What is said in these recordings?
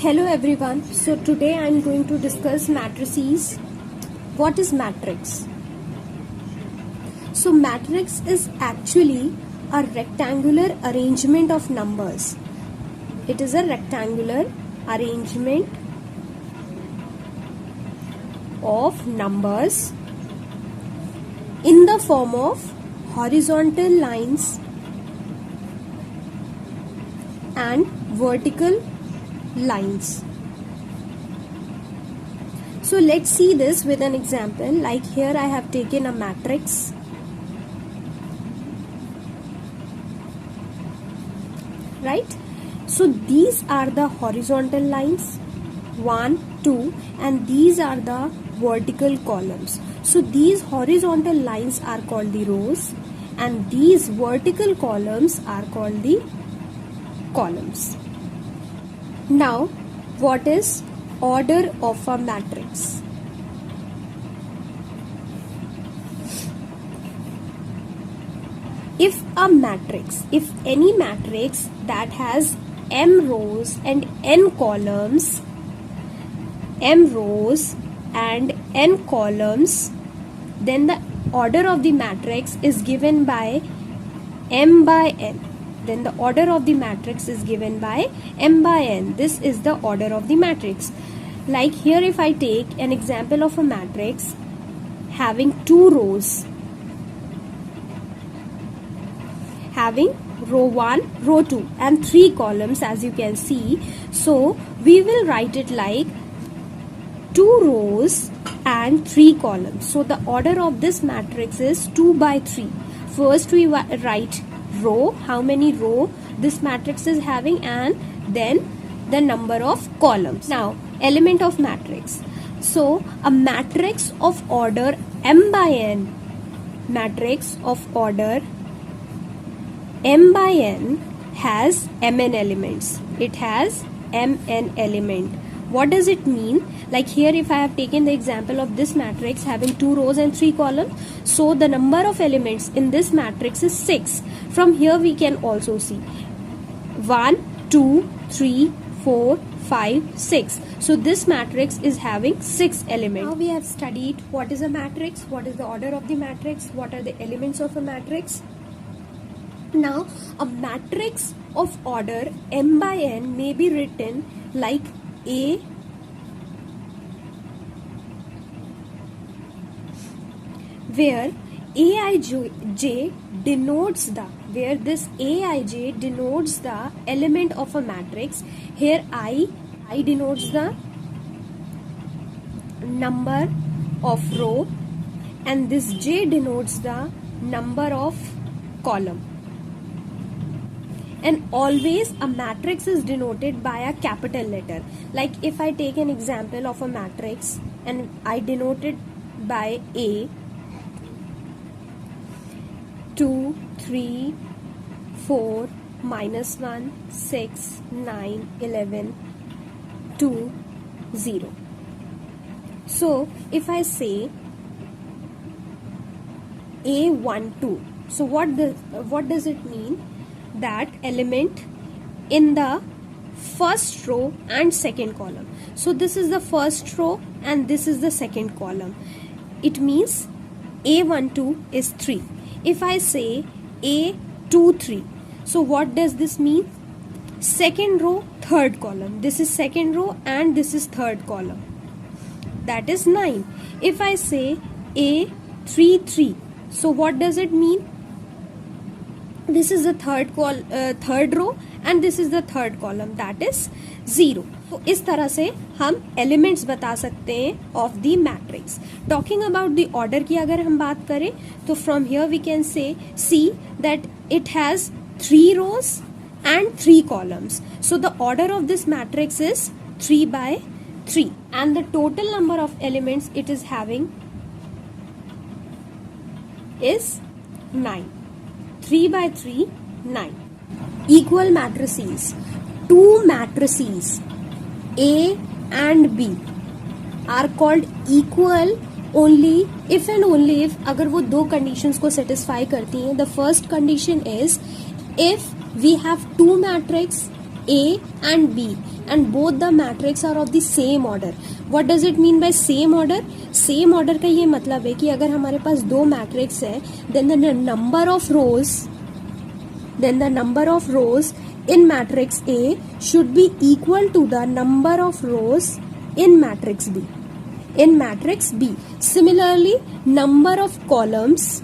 Hello everyone. So today I am going to discuss matrices. What is matrix? So matrix is actually a rectangular arrangement of numbers. It is a rectangular arrangement of numbers in the form of horizontal lines and vertical lines. So let's see this with an example. Like here I have taken a matrix. Right? So these are the horizontal lines 1, 2 and these are the vertical columns. So these horizontal lines are called the rows and these vertical columns are called the columns. Now, what is order of a matrix? If any matrix that has m rows and n columns, then the order of the matrix is given by m by n. Then the order of the matrix is given by m by n. This is the order of the matrix. Like here if I take an example of a matrix having two rows, having row 1, row 2 and 3 columns as you can see. So we will write it like 2 rows and 3 columns. So the order of this matrix is 2 by 3. First we write row, how many row this matrix is having, and then the number of columns. Now element of matrix. So a matrix of order m by n, matrix of order m by n has mn elements. It has mn element. What does it mean? Like here if I have taken the example of this matrix having 2 rows and 3 columns, so the number of elements in this matrix is 6. From here we can also see 1, 2, 3, 4, 5, 6. So this matrix is having 6 elements. Now we have studied what is a matrix, what is the order of the matrix, what are the elements of a matrix. Now a matrix of order m by n may be written like A where Aij denotes the element of a matrix. Here I denotes the number of row and this J denotes the number of column. And always a matrix is denoted by a capital letter. Like if I take an example of a matrix and I denote it by A, 2, 3, 4, -1, 6, 9, 11, 2, 0. So if I say A12, so what does it mean? That element in the first row and second column. So this is the first row and this is the second column. It means A12 is 3. If I say A23, so what does this mean? Second row, third column. This is second row and this is third column. That is 9. If I say A33, so what does it mean? This is the third row and this is the third column, that is 0. तो इस तरह से हम elements बता सकते हैं of the matrix. Talking about the order की अगर हम बात करें तो from here we can see that it has 3 rows and 3 columns. So the order of this matrix is 3 by 3 and the total number of elements it is having is 9. 3 by 3, 9. Equal matrices. 2 matrices A and B are called equal only if and only if अगर वो 2 conditions को satisfy करती हैं. The first condition is if we have 2 matrix A and B and both the matrix are of the same order. What does it mean by same order? Same order का ये मतलब है कि अगर हमारे पास दो मैट्रिक्स है, then the number of rows in matrix A should be equal to the number of rows in matrix B. In matrix B. Similarly, number of columns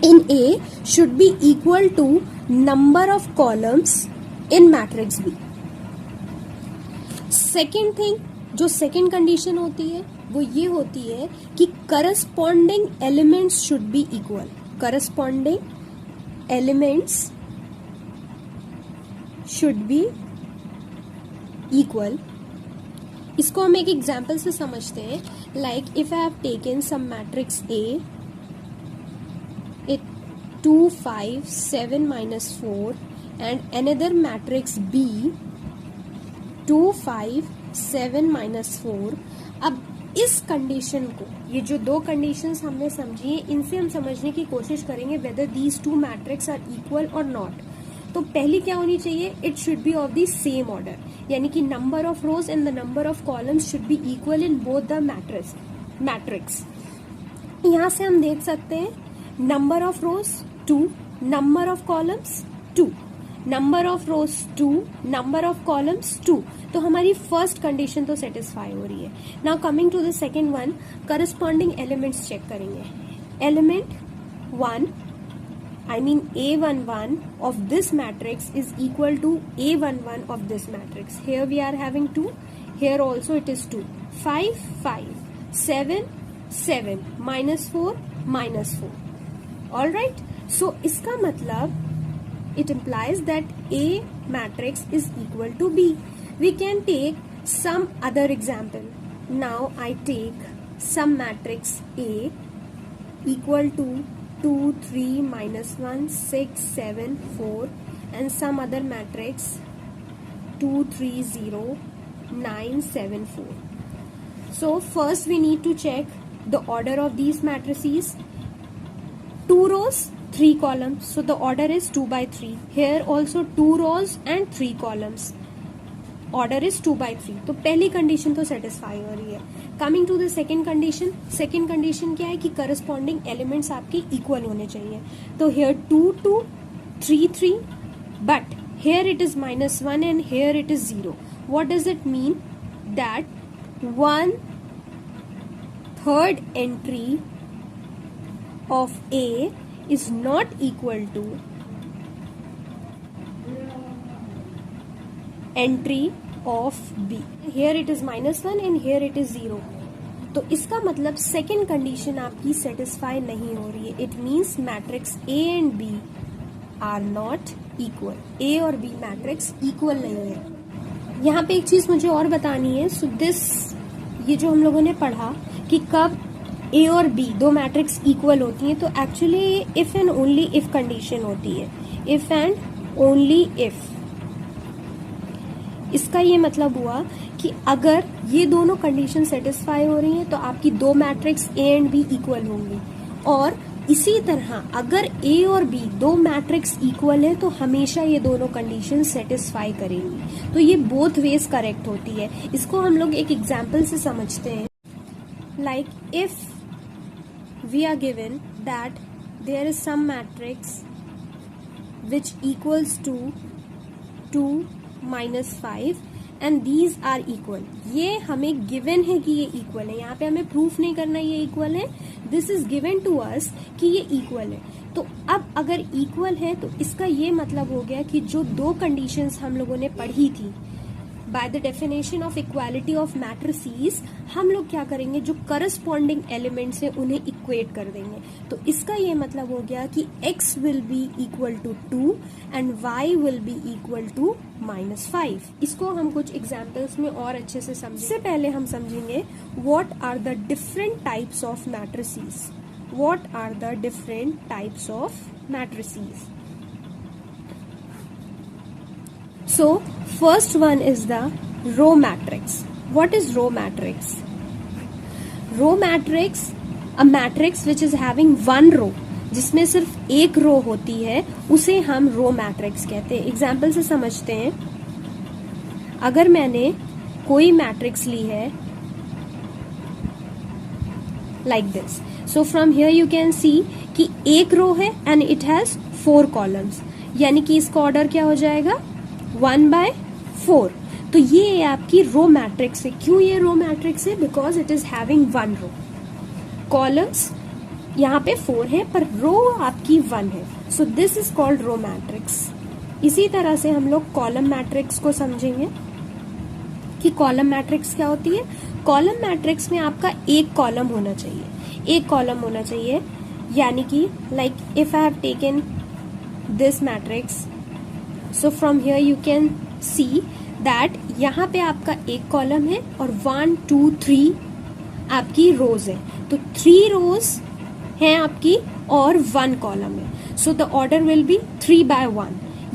in A should be equal to number of columns in matrix B. Second thing, जो second condition होती है वो ये होती है कि corresponding elements should be equal. Corresponding elements should be equal. इसको हम एक एग्जाम्पल से समझते हैं. Like if I have taken some matrix A, it 2 5 7 minus 4 and another matrix B 2 5 7 minus 4. अब इस कंडीशन को, ये जो दो कंडीशंस हमने समझी है, इनसे हम समझने की कोशिश करेंगे whether these two matrix are equal और नॉट. तो पहली क्या होनी चाहिए? It should be of the same order, यानी कि number of rows and the number of columns should be equal in both the matrix. यहां से हम देख सकते हैं number of rows 2, number of columns 2, number of rows 2, number of columns 2. तो हमारी फर्स्ट कंडीशन तो सेटिस्फाई हो रही है. Now coming to the second one, corresponding elements check करेंगे. Element 1, I mean A11 of this matrix is equal to A11 of this matrix. Here we are having 2. Here also it is 2. 5, 5. 7, 7. Minus 4, minus 4. Alright. So, इसका मतलब it implies that A matrix is equal to B. We can take some other example. Now I take some matrix A equal to 2, 3, minus 1, 6, 7, 4 and some other matrix 2, 3, 0, 9, 7, 4. So first we need to check the order of these matrices. 2 rows, 3 columns. So the order is 2 by 3. Here also 2 rows and 3 columns. Order is 2 by 3. तो पहली condition तो satisfy हो रही है. Coming to the second condition. Second condition क्या है कि corresponding elements आपके इक्वल होने चाहिए. तो here 2 2, 3 3, but here it is -1 and here it is 0. What does it mean? That 1/3 entry of A is not equal to entry of B. Here it is -1 and here it is 0. तो इसका मतलब second condition आपकी satisfy नहीं हो रही है. It means matrix A and B are not equal. A और B matrix equal नहीं है. यहाँ पे एक चीज मुझे और बतानी है. सो दिस, ये जो हम लोगों ने पढ़ा कि कब A और B दो मैट्रिक्स इक्वल होती हैं, तो actually if and only if condition होती है. If and only if. इसका ये मतलब हुआ कि अगर ये दोनों कंडीशन सेटिस्फाई हो रही हैं तो आपकी दो matrix A and B equal होंगी. और इसी तरह अगर A और B दो मैट्रिक्स इक्वल है तो हमेशा ये दोनों कंडीशन सेटिस्फाई करेंगी. तो ये बोथ वेज करेक्ट होती है. इसको हम लोग एक एग्जाम्पल से समझते हैं. Like if we are given that there is some matrix which equals to 2 -5 and these are equal. ये हमें गिवन है कि ये इक्वल है. यहाँ पे हमें प्रूफ नहीं करना ये इक्वल है. This is given to us कि ये इक्वल है. तो अब अगर इक्वल है तो इसका ये मतलब हो गया कि जो दो कंडीशंस हम लोगों ने पढ़ी थी bye the definition of equality of matrices, हम लोग क्या करेंगे, जो करस्पॉन्डिंग एलिमेंट्स है उन्हें इक्वेट कर देंगे. तो इसका ये मतलब हो गया कि x will be equal to 2 and y will be equal to -5. इसको हम कुछ एग्जाम्पल्स में और अच्छे से समझेंगे. इससे पहले हम समझेंगे what are the different types of matrices. What are the different types of matrices. So, first one is the row matrix. What is row matrix? Row matrix, a matrix which is having one row, जिसमें सिर्फ एक रो होती है, उसे हम row matrix कहते हैं. Example से समझते हैं. अगर मैंने कोई मैट्रिक्स ली है like this, so from here you can see कि एक रो है एंड इट हैज 4 कॉलम्स, यानी कि इसका ऑर्डर क्या हो जाएगा 1/4। तो ये है आपकी रो मैट्रिक्स है। क्यों ये रो मैट्रिक्स है? Because it is having 1 row. Columns यहाँ पे 4 है पर रो आपकी 1 है, so this is called row matrix. इसी तरह से हम लोग कॉलम मैट्रिक्स को समझेंगे कि कॉलम मैट्रिक्स क्या होती है। कॉलम मैट्रिक्स में आपका एक कॉलम होना चाहिए, एक कॉलम होना चाहिए, यानी कि like if I have taken this matrix, so from here you can see that यहाँ पे आपका एक कॉलम है और 1 2 3 आपकी रोज है, तो 3 रोज हैं आपकी और 1 कॉलम है, so the order will be 3/1।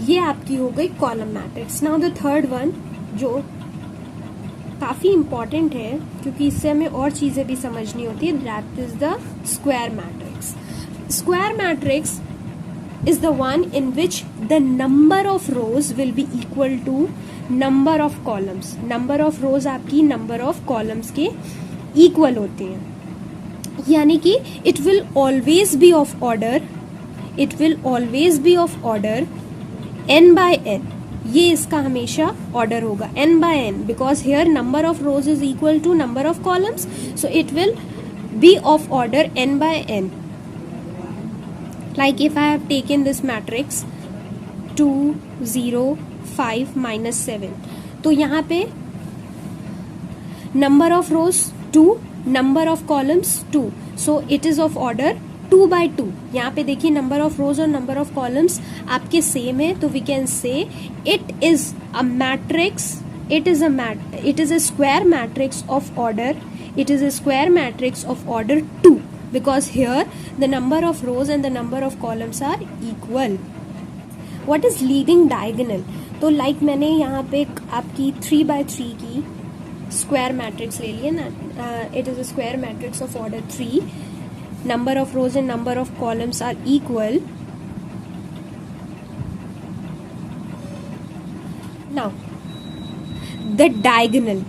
ये आपकी हो गई column matrix. Now the third one जो काफी इंपॉर्टेंट है क्योंकि इससे हमें और चीजें भी समझनी होती है, that is the square matrix. Square matrix is the one in which the number of rows will be equal to number of columns. Number of rows आपकी number of columns के equal होते हैं, यानी कि it will always be of order, it will always be of order n by n. ये इसका हमेशा order होगा n by n because here number of rows is equal to number of columns, so it will be of order n by n. Like if I have taken this matrix 2 0 5 minus 7, तो यहाँ पे number of rows 2, number of columns 2, so it is of order 2/2. यहाँ पे देखिए number of rows और number of columns आपके same है, तो we can say it is a matrix, it is a square matrix of order, it is a square matrix of order 2. Because here the number of rows and the number of columns are equal. What is leading diagonal? तो like मैंने यहाँ पे आपकी 3/3 की square matrix ले लिया ना, it is a square matrix of order 3. Number of rows and number of columns are equal. Now the diagonal,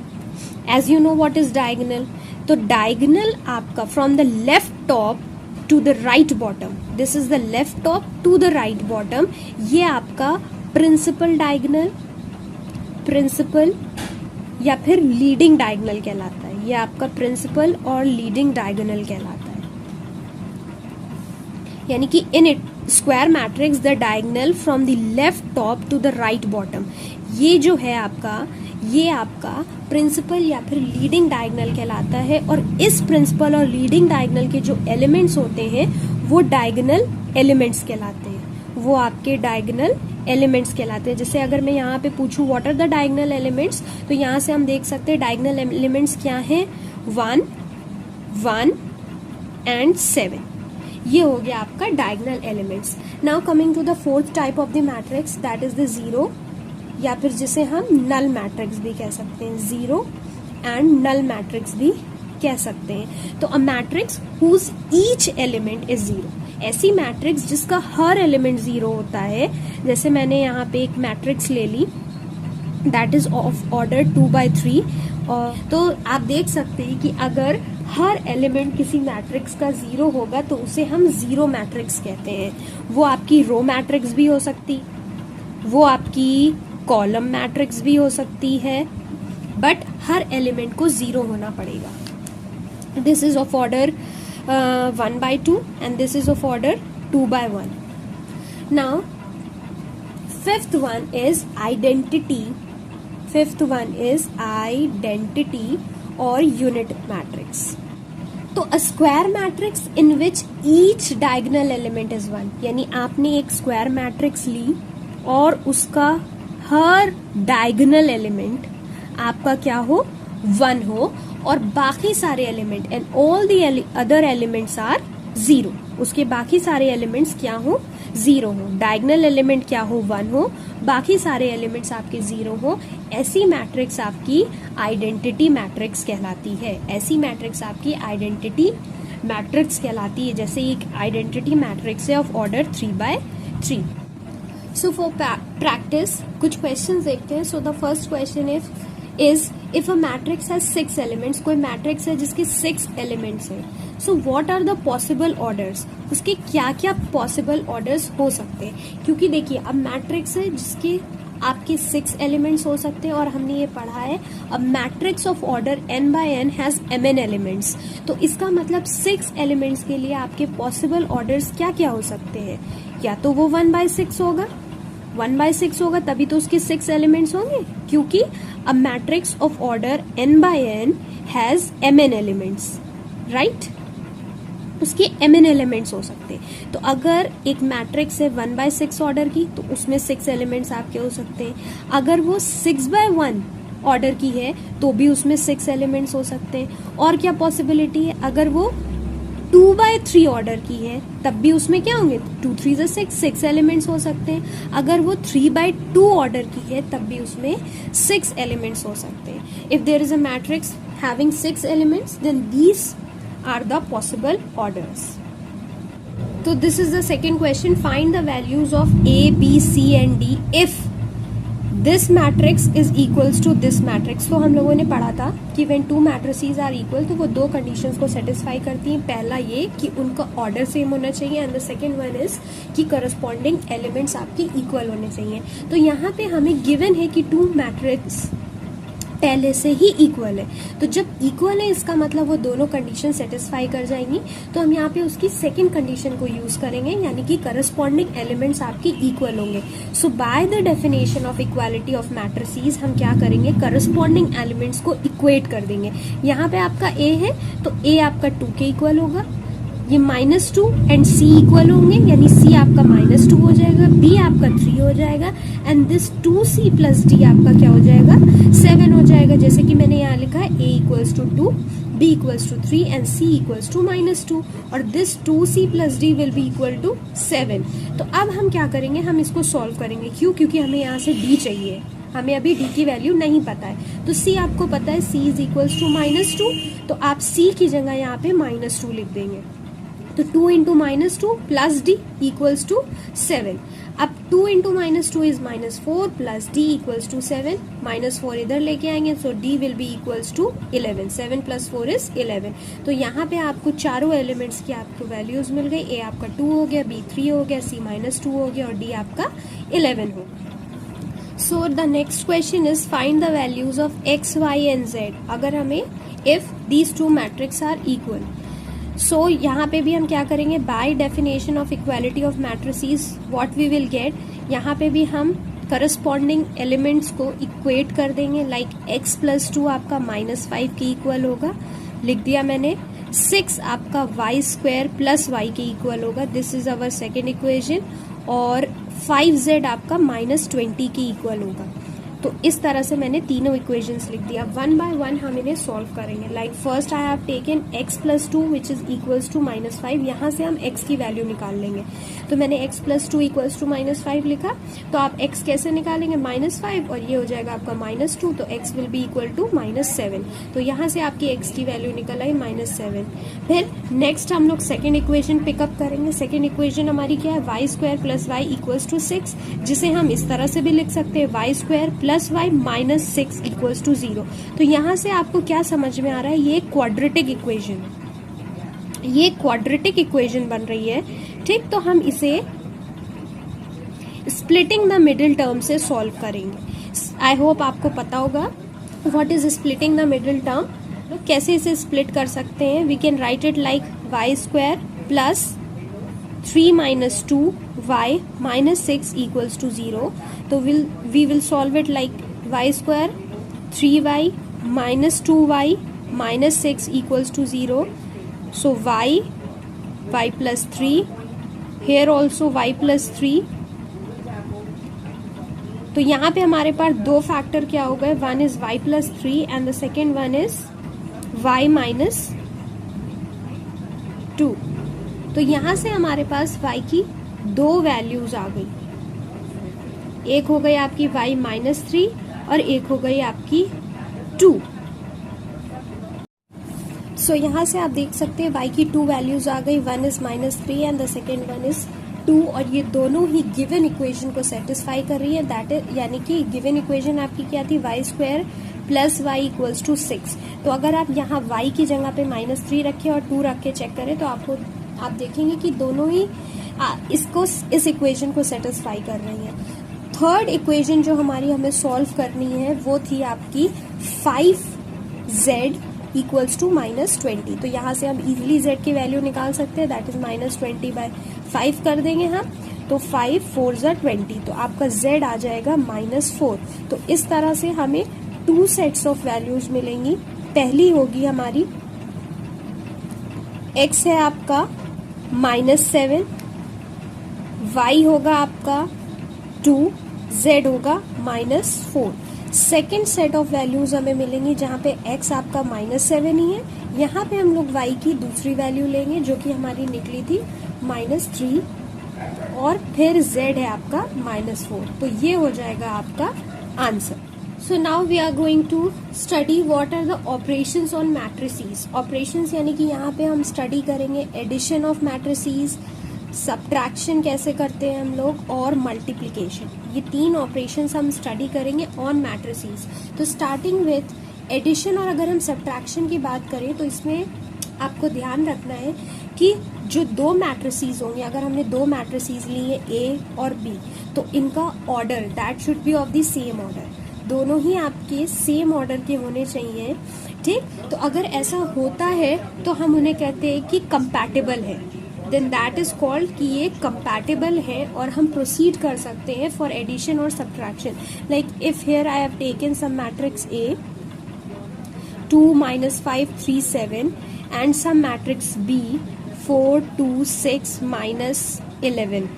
as you know what is diagonal, तो डायगोनल आपका from the left top to the right bottom, this is the left top to the right bottom, ये आपका principal diagonal, principal या फिर leading diagonal कहलाता है। ये आपका प्रिंसिपल और लीडिंग डायगोनल कहलाता है, यानी कि in it square matrix the diagonal from the left top to the right bottom, ये जो है आपका, ये आपका प्रिंसिपल या फिर लीडिंग डायगोनल कहलाता है। और इस प्रिंसिपल और लीडिंग डायगोनल के जो एलिमेंट्स होते हैं वो डायगोनल एलिमेंट्स कहलाते हैं, वो आपके डायगोनल एलिमेंट्स कहलाते हैं। जैसे अगर मैं यहाँ पे पूछूं what are the diagonal elements, तो यहाँ से हम देख सकते हैं डायगोनल एलिमेंट्स क्या हैं, 1 1 एंड 7, ये हो गया आपका diagonal elements. Now coming to the fourth type of the matrix, that is the zero, या फिर जिसे हम नल मैट्रिक्स भी कह सकते हैं, जीरो एंड नल मैट्रिक्स भी कह सकते हैं। तो a matrix whose each element is zero, ऐसी मैट्रिक्स जिसका हर एलिमेंट जीरो होता है। जैसे मैंने यहाँ पे एक मैट्रिक्स ले ली दैट इज ऑफ ऑर्डर 2/3, और तो आप देख सकते हैं कि अगर हर एलिमेंट किसी मैट्रिक्स का जीरो होगा तो उसे हम जीरो मैट्रिक्स कहते हैं। वो आपकी रो मैट्रिक्स भी हो सकती, वो आपकी कॉलम मैट्रिक्स भी हो सकती है, बट हर एलिमेंट को जीरो होना पड़ेगा। This is of order 1/2 and this is of order 2/1. Now fifth one is identity, fifth one is identity और यूनिट मैट्रिक्स। तो a square matrix in which each diagonal element is 1, यानी आपने एक square matrix ली और उसका हर diagonal element आपका क्या हो, 1 हो, और बाकी सारे element and all the other elements are 0, उसके बाकी सारे एलिमेंट्स क्या हो, 0 हो। डायगोनल एलिमेंट क्या हो, 1 हो, बाकी सारे एलिमेंट्स आपके 0 हो। ऐसी मैट्रिक्स आपकी आइडेंटिटी मैट्रिक्स कहलाती है, ऐसी मैट्रिक्स आपकी आइडेंटिटी मैट्रिक्स कहलाती है। जैसे एक आइडेंटिटी मैट्रिक्स है of order 3/3। So for practice कुछ क्वेश्चंस देखते हैं. So the first question is if a matrix has 6 elements. कोई मैट्रिक्स है जिसके 6 एलिमेंट्स है. So what are the possible orders. उसके क्या क्या पॉसिबल ऑर्डर्स हो सकते हैं. क्योंकि देखिए अब मैट्रिक्स है जिसके आपके 6 एलिमेंट्स हो सकते हैं और हमने ये पढ़ा है अब matrix of order n by n has mn elements. तो इसका मतलब 6 एलिमेंट्स के लिए आपके पॉसिबल ऑर्डर्स क्या क्या हो सकते हैं. या तो वो 1/6 होगा, 1/6 होगा तभी तो उसके 6 एलिमेंट्स होंगे, क्योंकि a matrix of order n by n has mn elements, right. उसके mn एलिमेंट्स हो सकते हैं. तो अगर एक मैट्रिक्स है 1/6 ऑर्डर की तो उसमें 6 एलिमेंट्स आपके हो सकते हैं. अगर वो 6/1 ऑर्डर की है तो भी उसमें 6 एलिमेंट्स हो सकते हैं. और क्या पॉसिबिलिटी है, अगर वो 2/3 ऑर्डर की है तब भी उसमें क्या होंगे, 2 3 6 एलिमेंट्स हो सकते हैं. अगर वो 3/2 ऑर्डर की है तब भी उसमें 6 एलिमेंट्स हो सकते हैं. If there is a matrix having 6 elements then these are the possible orders. So this is the second question. Find the values of A, B, C and D if this matrix is equals to this matrix. तो हम लोगों ने पढ़ा था कि when two matrices are equal तो वो दो conditions को satisfy करती हैं. पहला ये कि उनका order सेम होना चाहिए and the second one is कि corresponding elements आपके equal होने चाहिए. तो यहाँ पे हमें given है कि two matrix पहले से ही इक्वल है. तो जब इक्वल है इसका मतलब वो दोनों कंडीशन सेटिस्फाई कर जाएंगी. तो हम यहाँ पे उसकी सेकंड कंडीशन को यूज करेंगे, यानी कि करस्पॉन्डिंग एलिमेंट्स आपके इक्वल होंगे. So by the definition of equality of matrices हम क्या करेंगे, करस्पॉन्डिंग एलिमेंट्स को इक्वेट कर देंगे. यहाँ पे आपका ए है तो ए आपका 2 के इक्वल होगा, ये -2 एंड सी इक्वल होंगे, यानी सी आपका -2 हो जाएगा, बी आपका 3 हो जाएगा and this 2c plus D आपका क्या हो जाएगा, 7 हो जाएगा. जैसे कि मैंने यहाँ लिखा है a equals to 2, b equals to 3 and c equals to -2 और this 2c plus d will be equal to 7. तो अब हम क्या करेंगे, हम इसको सॉल्व करेंगे. क्यों, क्योंकि हमें यहाँ से d चाहिए, हमें अभी d की वैल्यू नहीं पता है. तो c आपको पता है, c इज इक्वल्स टू -2, तो आप c की जगह यहाँ पे -2 लिख देंगे. तो 2 into -2 plus D equals to 7. अब 2 into -2 is -4 plus D equals to 7. -4 इधर लेके आएंगे so D will be equals to 11. 7 plus 4 is 11. तो यहाँ पे आपको चारों एलिमेंट्स की आपको वैल्यूज मिल गई. ए आपका 2 हो गया, बी 3 हो गया, सी -2 हो गया और डी आपका 11 हो गया. So the next question is find the values of x, y and z. अगर हमें if these two matrix are equal. So यहाँ पे भी हम क्या करेंगे, by definition of equality of matrices what we will get. यहाँ पे भी हम करस्पॉन्डिंग एलिमेंट्स को इक्वेट कर देंगे. लाइक x प्लस 2 आपका -5 के इक्वल होगा, लिख दिया मैंने. 6 आपका y स्क्वायर प्लस y के इक्वल होगा, this is our second equation. और 5z आपका -20 के इक्वल होगा. तो इस तरह से मैंने तीनों इक्वेशंस लिख दिया. 1 बाय 1 हम इन्हें सॉल्व करेंगे. Like first I have taken x plus 2 which is equals to -5. यहाँ से हम x की वैल्यू निकाल लेंगे. तो मैंने x प्लस 2 इक्वल्स टू -5 लिखा. तो आप x कैसे निकालेंगे, -5 और ये हो जाएगा आपका -2, तो x will be equal to -7. तो यहाँ से आपकी x की वैल्यू निकल आई -7. फिर नेक्स्ट हम लोग सेकेंड इक्वेशन पिकअप करेंगे. सेकेंड इक्वेशन हमारी क्या है, y square plus y equals to 6, जिसे हम इस तरह से भी लिख सकते हैं, y square plus y -6 equals to 0. तो यहाँ से आपको क्या समझ में आ रहा है, ये क्वाड्रेटिक इक्वेशन है, ये क्वाड्रेटिक इक्वेशन बन रही है. ठीक, तो हम इसे स्प्लिटिंग द मिडिल टर्म से सॉल्व करेंगे. आई होप आपको पता होगा what is splitting the middle term. तो कैसे इसे स्प्लिट कर सकते हैं, we can write it like y square plus 3 minus 2y minus 6 equals to 0. तो we will solve it like y square 3y minus 2y minus 6 equals to 0. So y plus 3. Here also y plus 3. तो यहाँ पे हमारे पास दो factor क्या हो गए, one is y plus 3 and the second one is y minus 2. तो यहाँ से हमारे पास y की दो वैल्यूज आ गई. एक हो गई आपकी y -3 और एक हो गई आपकी 2. सो यहाँ से आप देख सकते हैं y की 2 वैल्यूज आ गई. One is -3 and the second one is 2 और ये दोनों ही गिवन इक्वेशन को सेटिस्फाई कर रही है, दैट इज यानी कि गिवन इक्वेशन आपकी क्या थी, y² plus y equals to 6। तो अगर आप यहाँ y की जगह पे -3 रखें और 2 रख के चेक करें तो आप देखेंगे कि दोनों ही इस इक्वेशन को सेटिस्फाई कर रही है। थर्ड इक्वेशन जो हमें सॉल्व करनी है वो थी आपकी 5z इक्वल्स टू -20। तो यहाँ से हम इजीली z की वैल्यू निकाल सकते हैं, दैट इज -20/5 कर देंगे हम, तो 5 4 ज़ा 20, तो आपका z आ जाएगा -4। तो इस तरह से हमें 2 सेट्स ऑफ वैल्यूज मिलेंगी। पहली होगी हमारी x है आपका -7, y होगा आपका 2, z होगा -4। सेकेंड सेट ऑफ वैल्यूज हमें मिलेंगी जहाँ पे x आपका -7 ही है, यहाँ पे हम लोग y की दूसरी वैल्यू लेंगे जो कि हमारी निकली थी -3 और फिर z है आपका -4। तो ये हो जाएगा आपका answer. So now we are going to study what are the operations on matrices. Operations यानी कि यहाँ पे हम स्टडी करेंगे एडिशन ऑफ matrices, सब्ट्रैक्शन कैसे करते हैं हम लोग, और मल्टीप्लिकेशन। ये 3 ऑपरेशंस हम स्टडी करेंगे ऑन मैट्रिसेस। तो स्टार्टिंग विथ एडिशन, और अगर हम सब्ट्रैक्शन की बात करें तो इसमें आपको ध्यान रखना है कि जो 2 मैट्रिसेस होंगे, अगर हमने 2 मैट्रिसेस ली है A और B, तो इनका order that should be of the same order, दोनों ही आपके सेम ऑर्डर के होने चाहिए, ठीक। तो अगर ऐसा होता है तो हम उन्हें कहते हैं कि कंपैटिबल है, देन दैट इज कॉल्ड कि ये कंपैटिबल है और हम प्रोसीड कर सकते हैं फॉर एडिशन और subtraction. Like if here I have taken some matrix A 2 -5 3 7 and some matrix B 4 2 6 -11,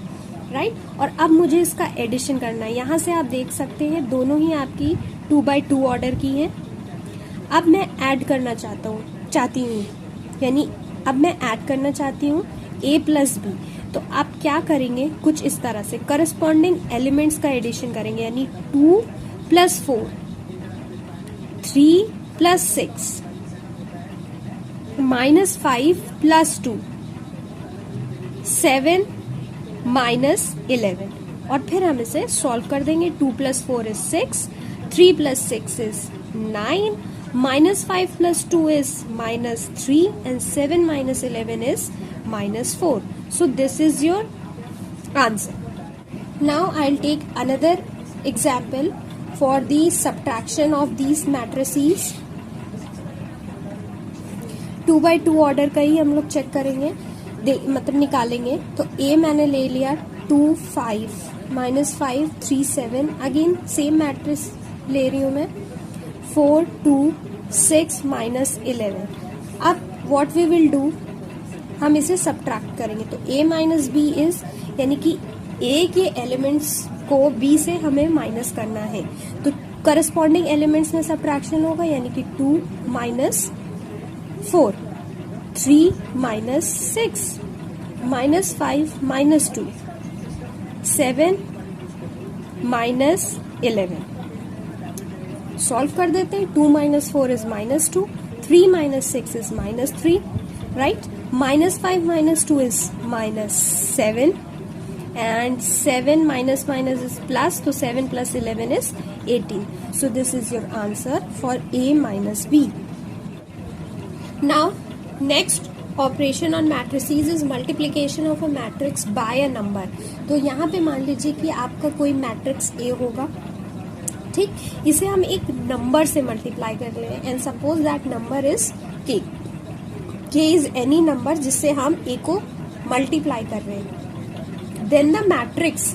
right. और अब मुझे इसका एडिशन करना है। यहाँ से आप देख सकते हैं दोनों ही आपकी 2x2 ऑर्डर की हैं। अब मैं ऐड करना चाहती हूँ, यानी अब मैं ऐड करना चाहती हूँ A प्लस B। तो आप क्या करेंगे, कुछ इस तरह से करस्पॉन्डिंग एलिमेंट्स का एडिशन करेंगे, यानी 2 + 4, 3 + 6, -5 + 2, 7 -11, और फिर हम इसे सॉल्व कर देंगे। 2 + 4 is 6, 3 + 6 is 9, -5 + 2 is -3, and 7 -11 is -4. So this is your answer. Now I'll take another example for the subtraction of these matrices. 2x2 order का ही हम लोग चेक करेंगे, मतलब निकालेंगे। तो A मैंने ले लिया 2 5 -5 3 7, अगेन सेम मैट्रिक्स ले रही हूँ मैं, 4 2 6 -11। अब व्हाट वी विल डू, हम इसे सब्ट्रैक्ट करेंगे। तो A - B इज, यानी कि A के एलिमेंट्स को B से हमें माइनस करना है, तो करस्पॉन्डिंग एलिमेंट्स में सब्ट्रैक्शन होगा, यानी कि 2 - 4, 3 - 6, -5 - 2, 7 -11। सॉल्व कर देते हैं। 2 - 4 is -2, 3 - 6 is -3, right? -5 - 2 is -7, and 7 minus is plus, so 7 + 11 is 18. So this is your answer for A - B. Now next operation on matrices is multiplication of a matrix bye a number. तो यहाँ पे मान लीजिए कि आपका कोई matrix A होगा, ठीक, इसे हम एक नंबर से मल्टीप्लाई कर रहे हैं, and suppose that number is K is any number जिससे हम A को मल्टीप्लाई कर रहे हैं। Then the matrix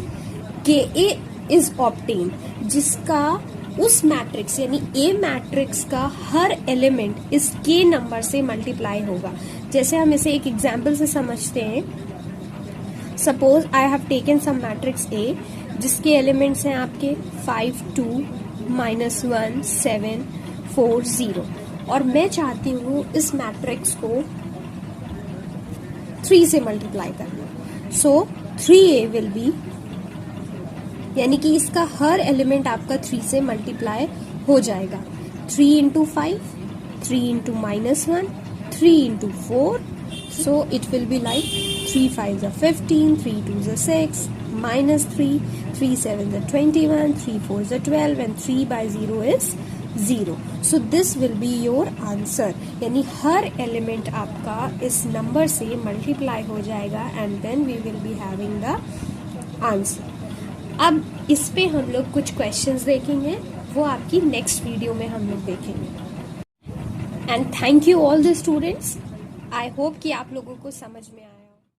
KA is obtain, जिसका उस मैट्रिक्स यानी A मैट्रिक्स का हर एलिमेंट इस K नंबर से मल्टीप्लाई होगा। जैसे हम इसे एक एग्जाम्पल से समझते हैं। Suppose I have taken some matrix A जिसके एलिमेंट्स हैं आपके 5 2 -1 7 4 0, और मैं चाहती हूँ इस मैट्रिक्स को 3 से मल्टीप्लाई करना। सो 3A विल बी, यानी कि इसका हर एलिमेंट आपका 3 से मल्टीप्लाई हो जाएगा। 3 × 5, 3 × -1, 3 × 4, So it will be like 3 5s are 15, 3 2s are 6, minus 3, 3 7s are 21, 3 4s are 12 and 3 by 0 is 0. So this will be your answer. यानी हर एलिमेंट आपका इस नंबर से मल्टीप्लाई हो जाएगा and then we will be having the answer. अब इस पे हम लोग कुछ क्वेश्चंस देखेंगे, वो आपकी नेक्स्ट वीडियो में हम लोग देखेंगे. And thank you all the students. I hope कि आप लोगों को समझ में आए.